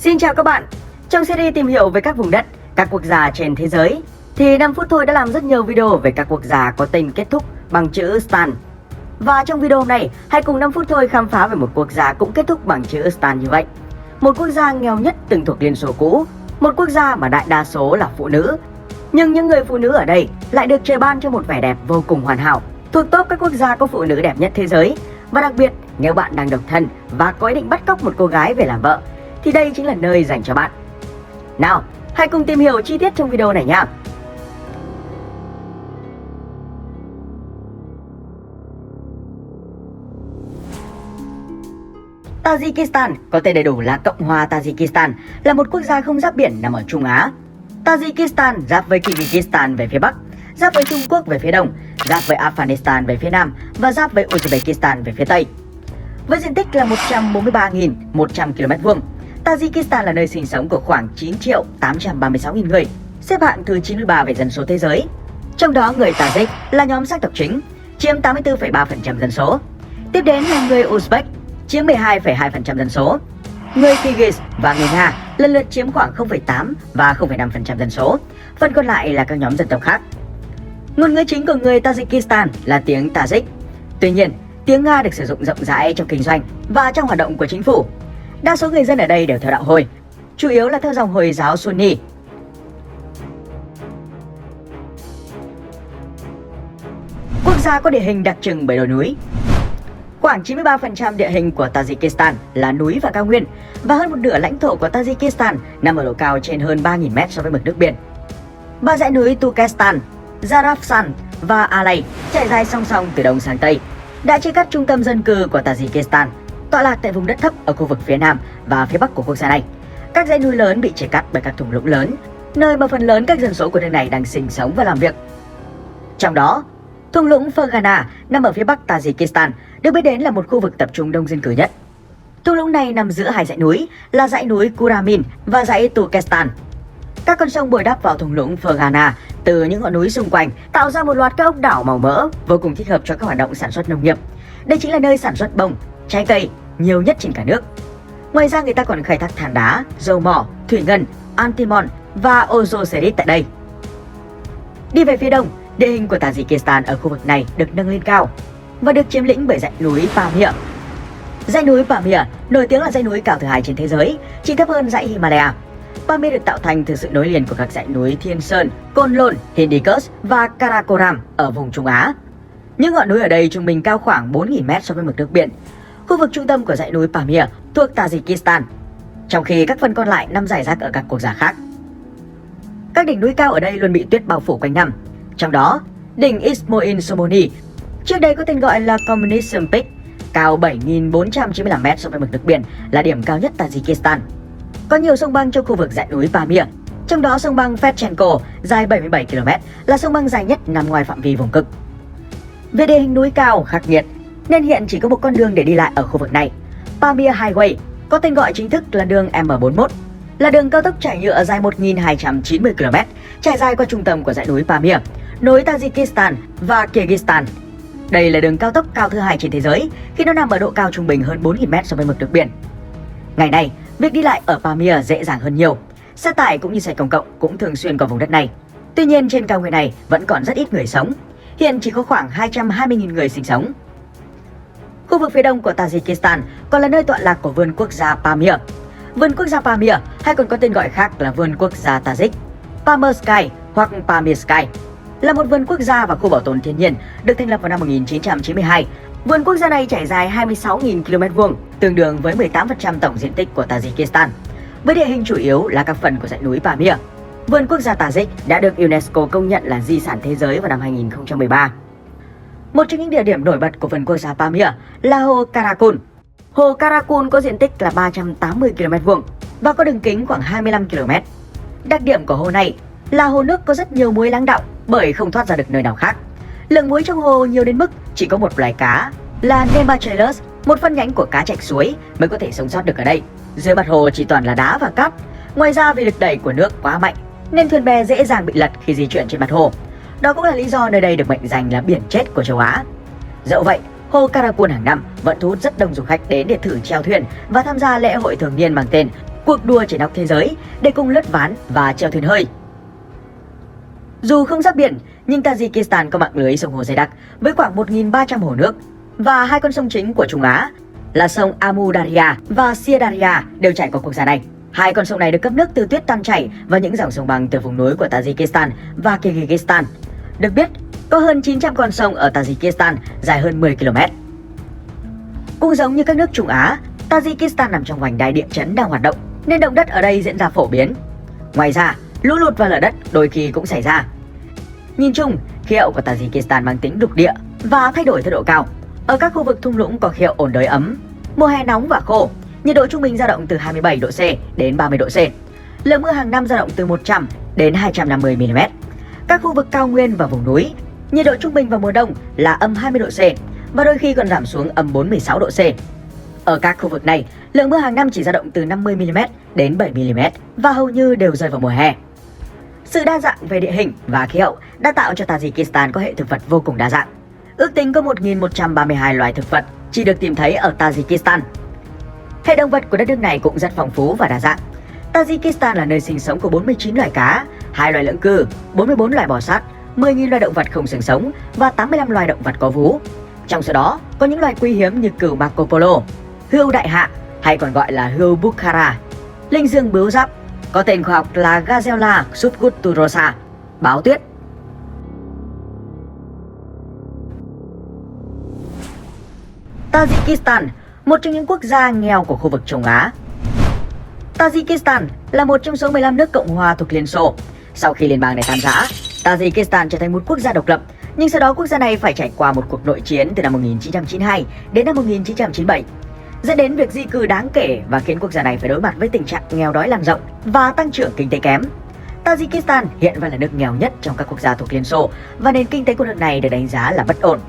Xin chào các bạn. Trong series tìm hiểu về các vùng đất, các quốc gia trên thế giới, thì 5 phút thôi đã làm rất nhiều video về các quốc gia có tên kết thúc bằng chữ Stan. Và trong video hôm nay, hãy cùng 5 phút thôi khám phá về một quốc gia cũng kết thúc bằng chữ Stan như vậy. Một quốc gia nghèo nhất từng thuộc Liên Xô cũ, một quốc gia mà đại đa số là phụ nữ. Nhưng những người phụ nữ ở đây lại được trời ban cho một vẻ đẹp vô cùng hoàn hảo, thuộc top các quốc gia có phụ nữ đẹp nhất thế giới. Và đặc biệt, nếu bạn đang độc thân và có ý định bắt cóc một cô gái về làm vợ, thì đây chính là nơi dành cho bạn. Nào, hãy cùng tìm hiểu chi tiết trong video này nhé. Tajikistan, có tên đầy đủ là Cộng hòa Tajikistan, là một quốc gia không giáp biển nằm ở Trung Á. Tajikistan giáp với Kyrgyzstan về phía bắc, giáp với Trung Quốc về phía đông, giáp với Afghanistan về phía nam và giáp với Uzbekistan về phía tây. Với diện tích là 143.100 km², Tajikistan là nơi sinh sống của khoảng 9.836.000 người, xếp hạng thứ 93 về dân số thế giới. Trong đó người Tajik là nhóm sắc tộc chính, chiếm 84,3% dân số. Tiếp đến là người Uzbek, chiếm 12,2% dân số. Người Kyrgyz và người Nga lần lượt chiếm khoảng 0,8 và 0,5% dân số. Phần còn lại là các nhóm dân tộc khác. Ngôn ngữ chính của người Tajikistan là tiếng Tajik. Tuy nhiên, tiếng Nga được sử dụng rộng rãi trong kinh doanh và trong hoạt động của chính phủ. Đa số người dân ở đây đều theo đạo Hồi, chủ yếu là theo dòng Hồi giáo Sunni. Quốc gia có địa hình đặc trưng bởi đồi núi. Khoảng 93% địa hình của Tajikistan là núi và cao nguyên, và hơn một nửa lãnh thổ của Tajikistan nằm ở độ cao trên hơn 3.000 m so với mực nước biển. Ba dãy núi Turkestan, Zarafshan và Alay chạy dài song song từ đông sang tây, đã chia cắt trung tâm dân cư của Tajikistan, tọa lạc tại vùng đất thấp ở khu vực phía nam và phía bắc của quốc gia này. Các dãy núi lớn bị chia cắt bởi các thung lũng lớn, nơi mà phần lớn các dân số của nước này đang sinh sống và làm việc. Trong đó, thung lũng Fergana nằm ở phía bắc Tajikistan, được biết đến là một khu vực tập trung đông dân cư nhất. Thung lũng này nằm giữa hai dãy núi là dãy núi Kuramin và dãy Turkestan. Các con sông bồi đắp vào thung lũng Fergana từ những ngọn núi xung quanh tạo ra một loạt các ốc đảo màu mỡ vô cùng thích hợp cho các hoạt động sản xuất nông nghiệp. Đây chính là nơi sản xuất bông, trái cây nhiều nhất trên cả nước. Ngoài ra, người ta còn khai thác than đá, dầu mỏ, thủy ngân, antimon và ozocerit tại đây. Đi về phía đông, địa hình của Tajikistan ở khu vực này được nâng lên cao và được chiếm lĩnh bởi dãy núi Pamir. Dãy núi Pamir nổi tiếng là dãy núi cao thứ hai trên thế giới, chỉ thấp hơn dãy Himalaya. Pamir được tạo thành từ sự nối liền của các dãy núi Thiên Sơn, Côn Lôn, Hindikush và Karakoram ở vùng Trung Á. Những ngọn núi ở đây trung bình cao khoảng 4.000 m so với mực nước biển. Khu vực trung tâm của dãy núi Pamir thuộc Tajikistan, trong khi các phần còn lại nằm rải rác ở các quốc gia khác. Các đỉnh núi cao ở đây luôn bị tuyết bao phủ quanh năm. Trong đó, đỉnh Ismoil Somoni, trước đây có tên gọi là Communism Peak, cao 7.495 m so với mực nước biển, là điểm cao nhất Tajikistan. Có nhiều sông băng trong khu vực dãy núi Pamir, trong đó sông băng Fedchenko dài 77 km là sông băng dài nhất nằm ngoài phạm vi vùng cực. Về địa hình núi cao khắc nghiệt nên hiện chỉ có một con đường để đi lại ở khu vực này. Pamir Highway, có tên gọi chính thức là đường M41, là đường cao tốc trải nhựa dài 1.290 km, trải dài qua trung tâm của dãy núi Pamir, nối Tajikistan và Kyrgyzstan. Đây là đường cao tốc cao thứ hai trên thế giới, khi nó nằm ở độ cao trung bình hơn 4.000 m so với mực nước biển. Ngày nay, việc đi lại ở Pamir dễ dàng hơn nhiều. Xe tải cũng như xe công cộng cũng thường xuyên qua vùng đất này. Tuy nhiên, trên cao nguyên này vẫn còn rất ít người sống. Hiện chỉ có khoảng 220.000 người sinh sống. Khu vực phía đông của Tajikistan còn là nơi tọa lạc của vườn quốc gia Pamir. Vườn quốc gia Pamir, hay còn có tên gọi khác là vườn quốc gia Tajik, Pamursky hoặc Pamirsky, là một vườn quốc gia và khu bảo tồn thiên nhiên được thành lập vào năm 1992. Vườn quốc gia này trải dài 26.000 km², tương đương với 18% tổng diện tích của Tajikistan, với địa hình chủ yếu là các phần của dãy núi Pamir. Vườn quốc gia Tajik đã được UNESCO công nhận là di sản thế giới vào năm 2013. Một trong những địa điểm nổi bật của vườn quốc gia Pamir là hồ Karakul. Hồ Karakul có diện tích là 380 km² và có đường kính khoảng 25 km. Đặc điểm của hồ này là hồ nước có rất nhiều muối lắng đọng bởi không thoát ra được nơi nào khác. Lượng muối trong hồ nhiều đến mức chỉ có một loài cá là Nemachelus, một phân nhánh của cá chạch suối, mới có thể sống sót được ở đây. Dưới mặt hồ chỉ toàn là đá và cát. Ngoài ra, vì lực đẩy của nước quá mạnh nên thuyền bè dễ dàng bị lật khi di chuyển trên mặt hồ. Đó cũng là lý do nơi đây được mệnh danh là biển chết của châu Á. Dẫu vậy, hồ Karakul hàng năm vẫn thu hút rất đông du khách đến để thử chèo thuyền và tham gia lễ hội thường niên mang tên cuộc đua trên nóc thế giới để cùng lướt ván và chèo thuyền hơi. Dù không giáp biển, nhưng Tajikistan có mạng lưới sông hồ dày đặc với khoảng 1.300 hồ nước, và hai con sông chính của Trung Á là sông Amu Darya và Sia Darya đều chảy qua quốc gia này. Hai con sông này được cấp nước từ tuyết tan chảy và những dòng sông băng từ vùng núi của Tajikistan và Kyrgyzstan. Được biết, có hơn 900 con sông ở Tajikistan dài hơn 10 km. Cũng giống như các nước Trung Á, Tajikistan nằm trong vành đai địa chấn đang hoạt động, nên động đất ở đây diễn ra phổ biến. Ngoài ra, lũ lụt và lở đất đôi khi cũng xảy ra. Nhìn chung, khí hậu của Tajikistan mang tính lục địa và thay đổi theo độ cao. Ở các khu vực thung lũng có khí hậu ổn đới ấm, mùa hè nóng và khô, nhiệt độ trung bình dao động từ 27 độ C đến 30 độ C. Lượng mưa hàng năm dao động từ 100 đến 250 mm. Các khu vực cao nguyên và vùng núi, nhiệt độ trung bình vào mùa đông là âm 20 độ C và đôi khi còn giảm xuống âm 46 độ C. Ở các khu vực này, lượng mưa hàng năm chỉ dao động từ 50 mm đến 7 mm và hầu như đều rơi vào mùa hè. Sự đa dạng về địa hình và khí hậu đã tạo cho Tajikistan có hệ thực vật vô cùng đa dạng. Ước tính có 1.132 loài thực vật chỉ được tìm thấy ở Tajikistan. Hệ động vật của đất nước này cũng rất phong phú và đa dạng. Tajikistan là nơi sinh sống của 49 loài cá, 2 loài lưỡng cư, 44 loài bò sát, 10.000 loài động vật không xương sống và 85 loài động vật có vú. Trong số đó, có những loài quý hiếm như cừu Marco Polo, hươu đại hạ hay còn gọi là hươu Bukhara, linh dương bướu giáp, có tên khoa học là Gazella subculturosa, báo tuyết. Tajikistan, một trong những quốc gia nghèo của khu vực Trung Á. Tajikistan là một trong số 15 nước Cộng hòa thuộc Liên Xô. Sau khi liên bang này tan rã, Tajikistan trở thành một quốc gia độc lập, nhưng sau đó quốc gia này phải trải qua một cuộc nội chiến từ năm 1992 đến năm 1997, dẫn đến việc di cư đáng kể và khiến quốc gia này phải đối mặt với tình trạng nghèo đói lan rộng và tăng trưởng kinh tế kém. Tajikistan hiện vẫn là nước nghèo nhất trong các quốc gia thuộc Liên Xô và nền kinh tế của nước này được đánh giá là bất ổn.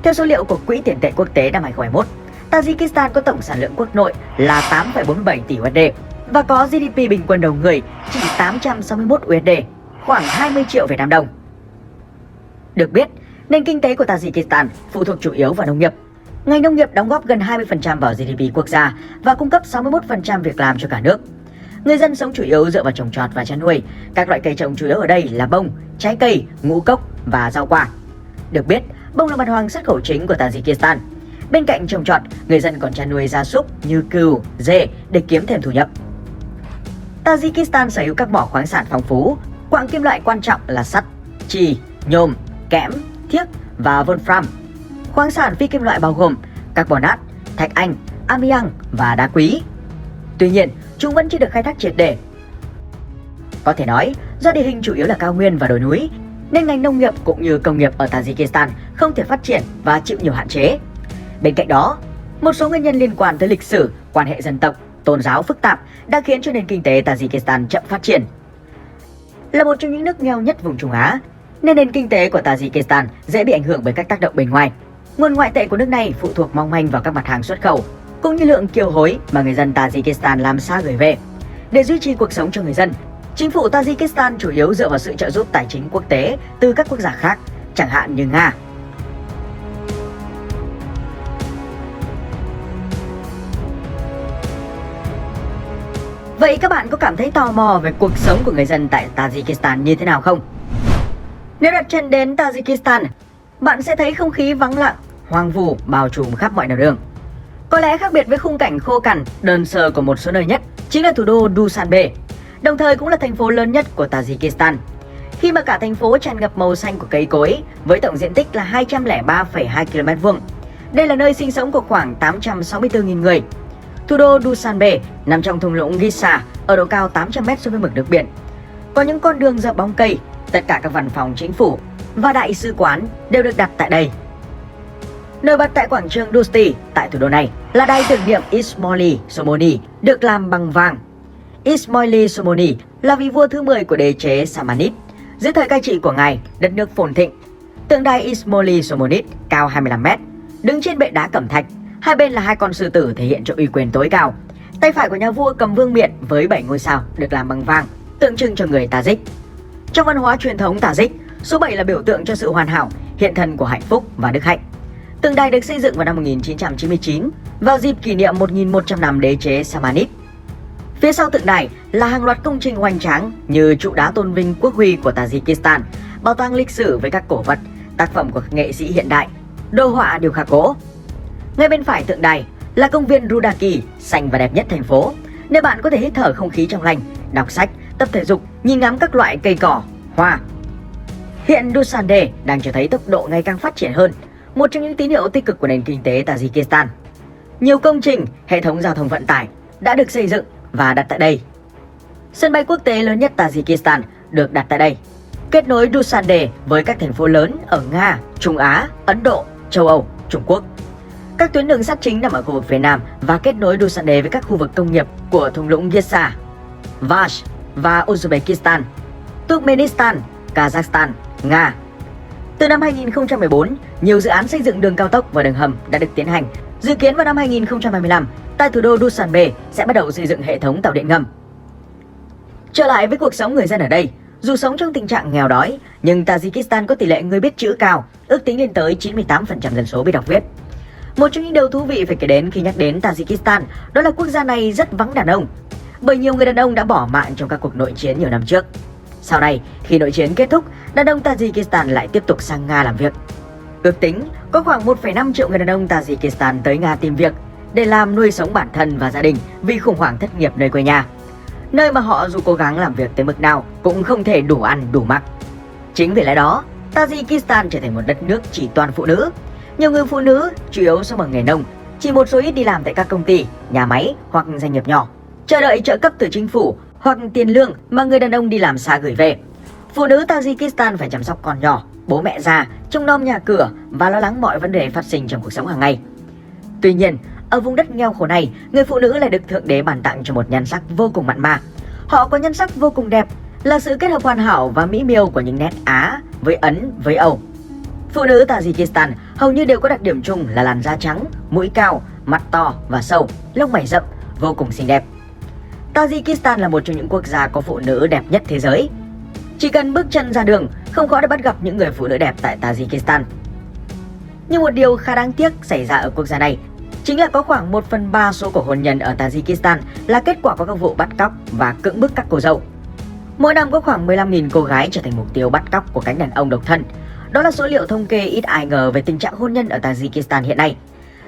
Theo số liệu của Quỹ tiền tệ quốc tế năm 2021, Tajikistan có tổng sản lượng quốc nội là 8,47 tỷ USD và có GDP bình quân đầu người chỉ 861 USD, khoảng 20 triệu Việt Nam đồng. Được biết, nền kinh tế của Tajikistan phụ thuộc chủ yếu vào nông nghiệp. Ngành nông nghiệp đóng góp gần 20% vào GDP quốc gia và cung cấp 61% việc làm cho cả nước. Người dân sống chủ yếu dựa vào trồng trọt và chăn nuôi. Các loại cây trồng chủ yếu ở đây là bông, trái cây, ngũ cốc và rau quả. Được biết, bông là mặt hàng xuất khẩu chính của Tajikistan. Bên cạnh trồng trọt, người dân còn chăn nuôi gia súc như cừu, dê để kiếm thêm thu nhập. Tajikistan sở hữu các mỏ khoáng sản phong phú, quặng kim loại quan trọng là sắt, chì, nhôm, kẽm, thiếc và wolfram. Khoáng sản phi kim loại bao gồm carbonat, thạch anh, amiang và đá quý. Tuy nhiên, chúng vẫn chưa được khai thác triệt để. Có thể nói, do địa hình chủ yếu là cao nguyên và đồi núi, nên ngành nông nghiệp cũng như công nghiệp ở Tajikistan không thể phát triển và chịu nhiều hạn chế. Bên cạnh đó, một số nguyên nhân liên quan tới lịch sử, quan hệ dân tộc, tôn giáo phức tạp đã khiến cho nền kinh tế Tajikistan chậm phát triển. Là một trong những nước nghèo nhất vùng Trung Á, nên nền kinh tế của Tajikistan dễ bị ảnh hưởng bởi các tác động bên ngoài. Nguồn ngoại tệ của nước này phụ thuộc mong manh vào các mặt hàng xuất khẩu, cũng như lượng kiều hối mà người dân Tajikistan làm xa gửi về. Để duy trì cuộc sống cho người dân, chính phủ Tajikistan chủ yếu dựa vào sự trợ giúp tài chính quốc tế từ các quốc gia khác, chẳng hạn như Nga. Vậy các bạn có cảm thấy tò mò về cuộc sống của người dân tại Tajikistan như thế nào không? Nếu đặt chân đến Tajikistan, bạn sẽ thấy không khí vắng lặng, hoang vu bao trùm khắp mọi nẻo đường. Có lẽ khác biệt với khung cảnh khô cằn, đơn sơ của một số nơi nhất chính là thủ đô Dushanbe, đồng thời cũng là thành phố lớn nhất của Tajikistan. Khi mà cả thành phố tràn ngập màu xanh của cây cối với tổng diện tích là 203,2 km². Đây là nơi sinh sống của khoảng 864.000 người. Thủ đô Dushanbe nằm trong thung lũng Gisa ở độ cao 800m so với mực nước biển. Có những con đường dọc bóng cây, tất cả các văn phòng chính phủ và đại sứ quán đều được đặt tại đây. Nổi bật tại quảng trường Dosti tại thủ đô này là đài tưởng niệm Ismoili Somoni được làm bằng vàng. Ismoili Somoni là vị vua thứ 10 của đế chế Samanid. Dưới thời cai trị của ngài, đất nước phồn thịnh. Tượng đài Ismoili Somonid cao 25m, đứng trên bệ đá cẩm thạch. Hai bên là hai con sư tử thể hiện cho uy quyền tối cao. Tay phải của nhà vua cầm vương miện với 7 ngôi sao được làm bằng vàng, tượng trưng cho người Tajik. Trong văn hóa truyền thống Tajik, số 7 là biểu tượng cho sự hoàn hảo, hiện thân của hạnh phúc và đức hạnh. Tượng đài được xây dựng vào năm 1999 vào dịp kỷ niệm 1.100 năm đế chế Samanid. Phía sau tượng đài là hàng loạt công trình hoành tráng như trụ đá tôn vinh quốc huy của Tajikistan, bảo tàng lịch sử với các cổ vật, tác phẩm của nghệ sĩ hiện đại, đồ họa điêu khắc gỗ. Ngay bên phải tượng đài là công viên Rudaki, xanh và đẹp nhất thành phố, nơi bạn có thể hít thở không khí trong lành, đọc sách, tập thể dục, nhìn ngắm các loại cây cỏ, hoa. Hiện Dushanbe đang cho thấy tốc độ ngày càng phát triển hơn, một trong những tín hiệu tích cực của nền kinh tế Tajikistan. Nhiều công trình, hệ thống giao thông vận tải đã được xây dựng và đặt tại đây. Sân bay quốc tế lớn nhất Tajikistan được đặt tại đây, kết nối Dushanbe với các thành phố lớn ở Nga, Trung Á, Ấn Độ, châu Âu, Trung Quốc. Các tuyến đường sắt chính nằm ở khu vực phía Nam và kết nối Dushanbe với các khu vực công nghiệp của thung lũng Yesa, Vash và Uzbekistan, Turkmenistan, Kazakhstan, Nga. Từ năm 2014, nhiều dự án xây dựng đường cao tốc và đường hầm đã được tiến hành. Dự kiến vào năm 2025, tại thủ đô Dushanbe sẽ bắt đầu xây dựng hệ thống tàu điện ngầm. Trở lại với cuộc sống người dân ở đây, dù sống trong tình trạng nghèo đói, nhưng Tajikistan có tỷ lệ người biết chữ cao, ước tính lên tới 98% dân số biết đọc viết. Một trong những điều thú vị phải kể đến khi nhắc đến Tajikistan đó là quốc gia này rất vắng đàn ông, bởi nhiều người đàn ông đã bỏ mạng trong các cuộc nội chiến nhiều năm trước. Sau này, khi nội chiến kết thúc, đàn ông Tajikistan lại tiếp tục sang Nga làm việc. Ước tính có khoảng 1,5 triệu người đàn ông Tajikistan tới Nga tìm việc để làm nuôi sống bản thân và gia đình vì khủng hoảng thất nghiệp nơi quê nhà, nơi mà họ dù cố gắng làm việc tới mức nào cũng không thể đủ ăn đủ mặc. Chính vì lẽ đó, Tajikistan trở thành một đất nước chỉ toàn phụ nữ. Nhiều người phụ nữ chủ yếu sống bằng nghề nông, chỉ một số ít đi làm tại các công ty, nhà máy hoặc doanh nghiệp nhỏ, chờ đợi trợ cấp từ chính phủ hoặc tiền lương mà người đàn ông đi làm xa gửi về. Phụ nữ Tajikistan phải chăm sóc con nhỏ, bố mẹ già, trông nom nhà cửa và lo lắng mọi vấn đề phát sinh trong cuộc sống hàng ngày. Tuy nhiên, ở vùng đất nghèo khổ này, người phụ nữ lại được Thượng Đế ban tặng cho một nhan sắc vô cùng mặn mà. Họ có nhan sắc vô cùng đẹp, là sự kết hợp hoàn hảo và mỹ miều của những nét Á với Ấn với Âu. Phụ nữ Tajikistan hầu như đều có đặc điểm chung là làn da trắng, mũi cao, mặt to và sâu, lông mày rậm, vô cùng xinh đẹp. Tajikistan là một trong những quốc gia có phụ nữ đẹp nhất thế giới. Chỉ cần bước chân ra đường, không khó để bắt gặp những người phụ nữ đẹp tại Tajikistan. Nhưng một điều khá đáng tiếc xảy ra ở quốc gia này chính là có khoảng 1/3 số cuộc hôn nhân ở Tajikistan là kết quả của các vụ bắt cóc và cưỡng bức các cô dâu. Mỗi năm có khoảng 15.000 cô gái trở thành mục tiêu bắt cóc của cánh đàn ông độc thân. Đó là số liệu thống kê ít ai ngờ về tình trạng hôn nhân ở Tajikistan hiện nay.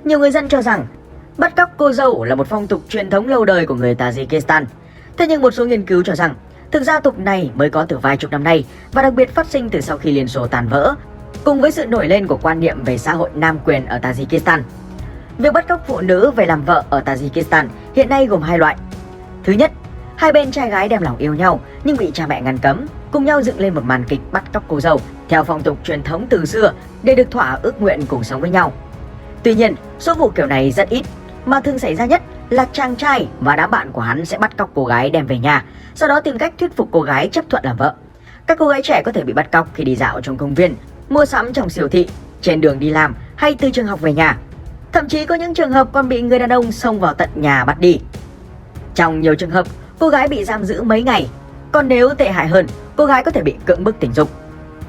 Nhiều người dân cho rằng bắt cóc cô dâu là một phong tục truyền thống lâu đời của người Tajikistan. Thế nhưng một số nghiên cứu cho rằng thực ra tục này mới có từ vài chục năm nay và đặc biệt phát sinh từ sau khi Liên Xô tàn vỡ, cùng với sự nổi lên của quan niệm về xã hội nam quyền ở Tajikistan. Việc bắt cóc phụ nữ về làm vợ ở Tajikistan hiện nay gồm hai loại. Thứ nhất, hai bên trai gái đem lòng yêu nhau nhưng bị cha mẹ ngăn cấm, cùng nhau dựng lên một màn kịch bắt cóc cô dâu theo phong tục truyền thống từ xưa để được thỏa ước nguyện cùng sống với nhau. Tuy nhiên, số vụ kiểu này rất ít, mà thường xảy ra nhất là chàng trai và đám bạn của hắn sẽ bắt cóc cô gái đem về nhà, sau đó tìm cách thuyết phục cô gái chấp thuận làm vợ. Các cô gái trẻ có thể bị bắt cóc khi đi dạo trong công viên, mua sắm trong siêu thị, trên đường đi làm hay từ trường học về nhà. Thậm chí có những trường hợp còn bị người đàn ông xông vào tận nhà bắt đi. Trong nhiều trường hợp, cô gái bị giam giữ mấy ngày, còn nếu tệ hại hơn, cô gái có thể bị cưỡng bức tình dục.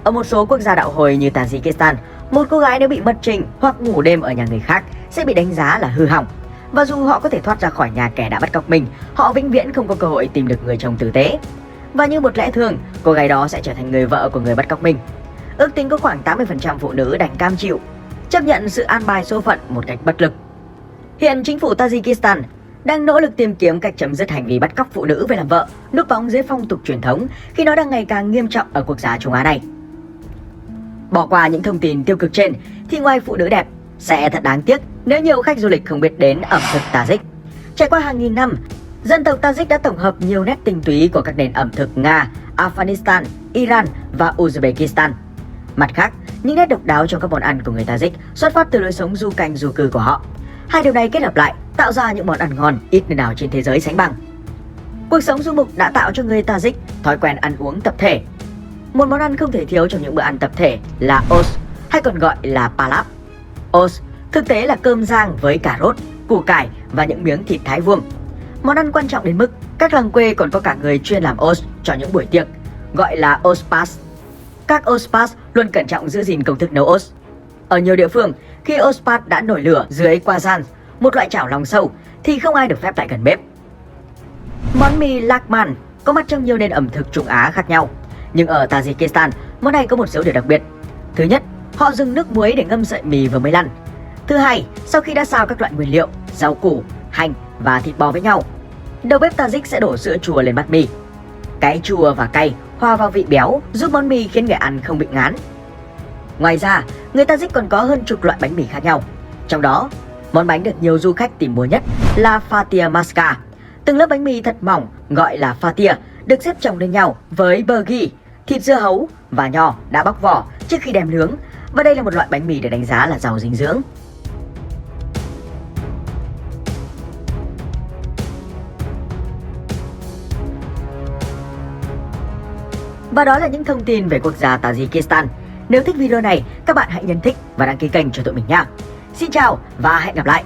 Ở một số quốc gia đạo hồi như Tajikistan, một cô gái nếu bị mất trinh hoặc ngủ đêm ở nhà người khác sẽ bị đánh giá là hư hỏng. Và dù họ có thể thoát ra khỏi nhà kẻ đã bắt cóc mình, họ vĩnh viễn không có cơ hội tìm được người chồng tử tế. Và như một lẽ thường, cô gái đó sẽ trở thành người vợ của người bắt cóc mình. Ước tính có khoảng 80% phụ nữ đành cam chịu, chấp nhận sự an bài số phận một cách bất lực. Hiện chính phủ Tajikistan đang nỗ lực tìm kiếm cách chấm dứt hành vi bắt cóc phụ nữ về làm vợ, núp bóng dưới phong tục truyền thống khi nó đang ngày càng nghiêm trọng ở quốc gia Trung Á này. Bỏ qua những thông tin tiêu cực trên thì ngoài phụ nữ đẹp, sẽ thật đáng tiếc nếu nhiều khách du lịch không biết đến ẩm thực Tajik. Trải qua hàng nghìn năm, dân tộc Tajik đã tổng hợp nhiều nét tinh túy của các nền ẩm thực Nga, Afghanistan, Iran và Uzbekistan. Mặt khác, những nét độc đáo trong các món ăn của người Tajik xuất phát từ lối sống du canh du cư của họ. Hai điều này kết hợp lại tạo ra những món ăn ngon ít nơi nào trên thế giới sánh bằng. Cuộc sống du mục đã tạo cho người Tajik thói quen ăn uống tập thể. Một món ăn không thể thiếu trong những bữa ăn tập thể là os, hay còn gọi là palap. Os thực tế là cơm rang với cà rốt, củ cải và những miếng thịt thái vuông. Món ăn quan trọng đến mức các làng quê còn có cả người chuyên làm os cho những buổi tiệc, gọi là ospas. Các ospas luôn cẩn trọng giữ gìn công thức nấu os. Ở nhiều địa phương, khi ospas đã nổi lửa dưới quazan, một loại chảo lòng sâu, thì không ai được phép lại gần bếp. Món mì Lakman có mặt trong nhiều nền ẩm thực Trung Á khác nhau, nhưng ở Tajikistan, món này có một số điều đặc biệt. Thứ nhất, họ dùng nước muối để ngâm sợi mì vừa mới lăn. Thứ hai, sau khi đã xào các loại nguyên liệu, rau củ, hành và thịt bò với nhau, đầu bếp Tajik sẽ đổ sữa chua lên bát mì. Cái chua và cay hòa vào vị béo giúp món mì khiến người ăn không bị ngán. Ngoài ra, người Tajik còn có hơn chục loại bánh mì khác nhau. Trong đó, món bánh được nhiều du khách tìm mua nhất là fatia maska. Từng lớp bánh mì thật mỏng gọi là fatia được xếp chồng lên nhau với bơ ghi, thịt dưa hấu và nho đã bóc vỏ trước khi đem nướng. Và đây là một loại bánh mì được đánh giá là giàu dinh dưỡng. Và đó là những thông tin về quốc gia Tajikistan. Nếu thích video này, các bạn hãy nhấn thích và đăng ký kênh cho tụi mình nha. Xin chào và hẹn gặp lại!